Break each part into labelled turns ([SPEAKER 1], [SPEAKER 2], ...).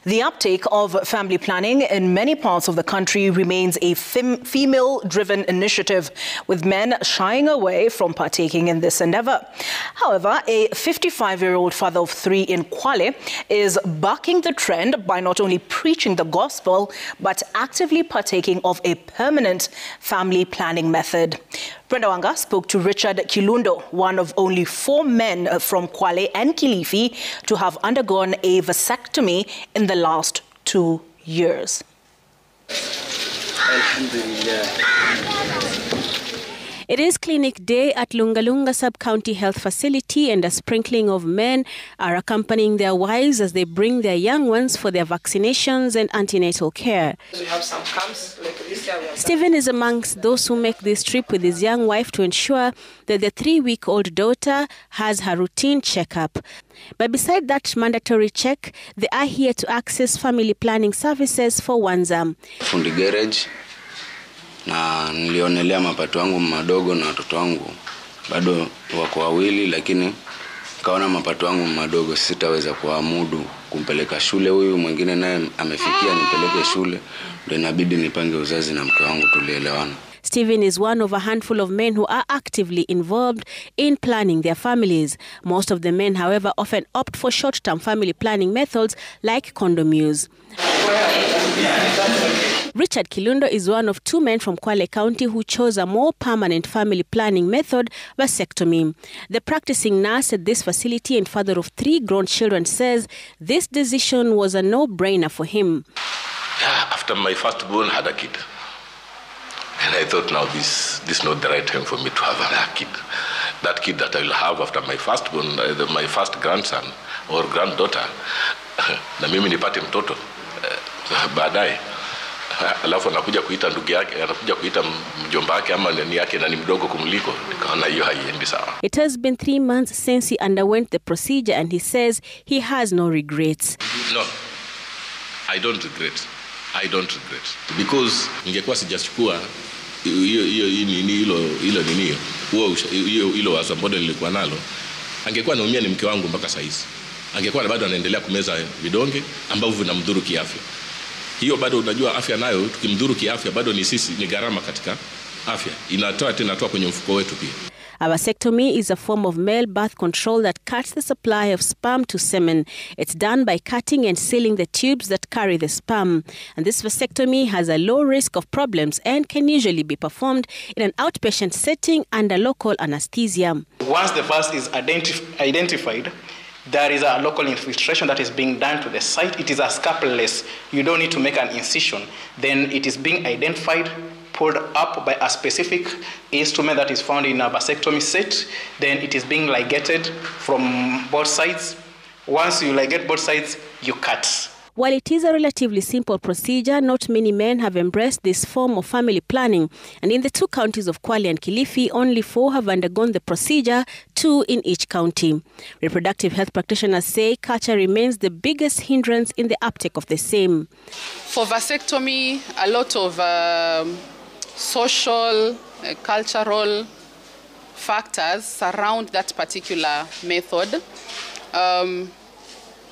[SPEAKER 1] The uptake of family planning in many parts of the country remains a female-driven initiative, with men shying away from partaking in this endeavor. However, a 55-year-old father of 3 in Kwale is bucking the trend by not only preaching the gospel, but actively partaking of a permanent family planning method. Brenda Wanga spoke to Richard Kilundo, one of only 4 men from Kwale and Kilifi to have undergone a vasectomy in the last 2 years.
[SPEAKER 2] It is clinic day at Lungalunga Sub-County Health Facility, and a sprinkling of men are accompanying their wives as they bring their young ones for their vaccinations and antenatal care.
[SPEAKER 3] We have some camps like this year.
[SPEAKER 2] Stephen is amongst those who make this trip with his young wife to ensure that their 3-week-old daughter has her routine checkup. But beside that mandatory check, they are here to access family planning services for Wanza.
[SPEAKER 4] Fundi garage. Na nilionelea mapato wangu madogo na watoto wangu bado wako wawili, lakini kaona mapato wangu madogo sitaweza kuamudu kumpeleka shule. Huyu mwingine naye amefikia nipeleke shule, ndio inabidi nipange uzazi na mke wangu, tulielewana.
[SPEAKER 2] Stephen is one of a handful of men who are actively involved in planning their families. Most of the men, however, often opt for short-term family planning methods like condom use. Richard Kilundo is one of 2 men from Kwale County who chose a more permanent family planning method, vasectomy. The practicing nurse at this facility and father of 3 grown children says this decision was a no-brainer for him.
[SPEAKER 5] After my firstborn had a kid, and I thought, now this is not the right time for me to have a kid. That kid that I will have after my firstborn, my first grandson or granddaughter, na mimi nipate mtoto baadaye. Alafu anakuja kuita ndugu yake, anakuja kuita mjomba wake ama nani yake na ni mdogo kumliko. Nikaona hiyo haiendi sawa.
[SPEAKER 2] It has been 3 months since he underwent the procedure, and he says he has no regrets.
[SPEAKER 5] No, I don't regret. I don't regret. Because ningekuwa sijachukua hilo wazo ambalo nilikuwa nalo, angekuwa naumia ni mke wangu mpaka saa hizi. Angekuwa bado anaendelea kumeza vidonge ambavyo vinamdhuru kiafya. Hiyo bado unajua afya nayo tukimdhuru kiafya bado ni sisi, ni gharama katika afya. Inatoa kwenye mfuko wetu pia.
[SPEAKER 2] A vasectomy is a form of male birth control that cuts the supply of sperm to semen. It's done by cutting and sealing the tubes that carry the sperm. And this vasectomy has a low risk of problems and can usually be performed in an outpatient setting under local anesthesia.
[SPEAKER 6] Once the vas is identified, there is a local infiltration that is being done to the site. It is a scalpelless. You don't need to make an incision. Then it is being identified, pulled up by a specific instrument that is found in a vasectomy set. Then it is being ligated from both sides. Once you ligate both sides, you cut.
[SPEAKER 2] While it is a relatively simple procedure, not many men have embraced this form of family planning. And in the 2 counties of Kwale and Kilifi, only 4 have undergone the procedure, 2 in each county. Reproductive health practitioners say culture remains the biggest hindrance in the uptake of the same.
[SPEAKER 3] For vasectomy, a lot of social, cultural factors surround that particular method.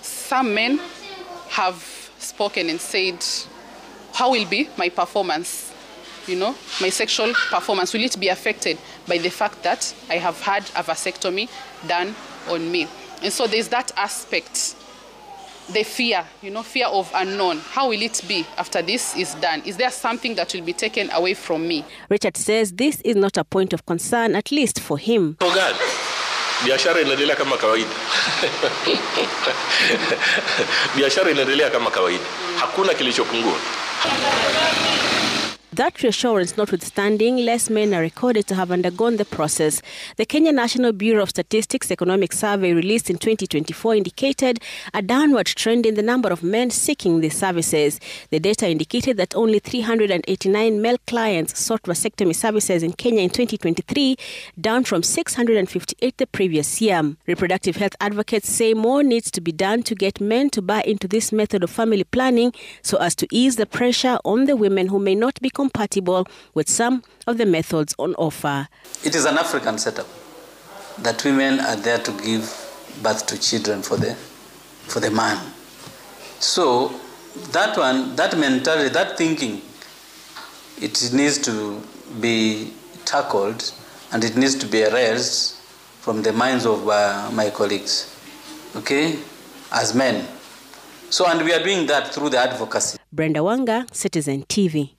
[SPEAKER 3] Some men have spoken and said, how will be my performance? My sexual performance, will it be affected by the fact that I have had a vasectomy done on me? And so there's that aspect, the fear, fear of unknown. How will it be after this is done? Is there something that will be taken away from me?
[SPEAKER 2] Richard says this is not a point of concern, at least for him.
[SPEAKER 5] Oh God. Biashara inaendelea kama kawaida. Biashara inaendelea kama kawaida. Hakuna kilichopungua.
[SPEAKER 2] That reassurance notwithstanding, less men are recorded to have undergone the process. The Kenya National Bureau of Statistics Economic Survey released in 2024 indicated a downward trend in the number of men seeking these services. The data indicated that only 389 male clients sought vasectomy services in Kenya in 2023, down from 658 the previous year. Reproductive health advocates say more needs to be done to get men to buy into this method of family planning so as to ease the pressure on the women who may not be compatible with some of the methods on offer.
[SPEAKER 7] It is an African setup that women are there to give birth to children for the man. So that one, that mentality, that thinking, it needs to be tackled and it needs to be erased from the minds of my colleagues, okay, as men. So, and we are doing that through the advocacy.
[SPEAKER 2] Brenda, Wanga, Citizen TV.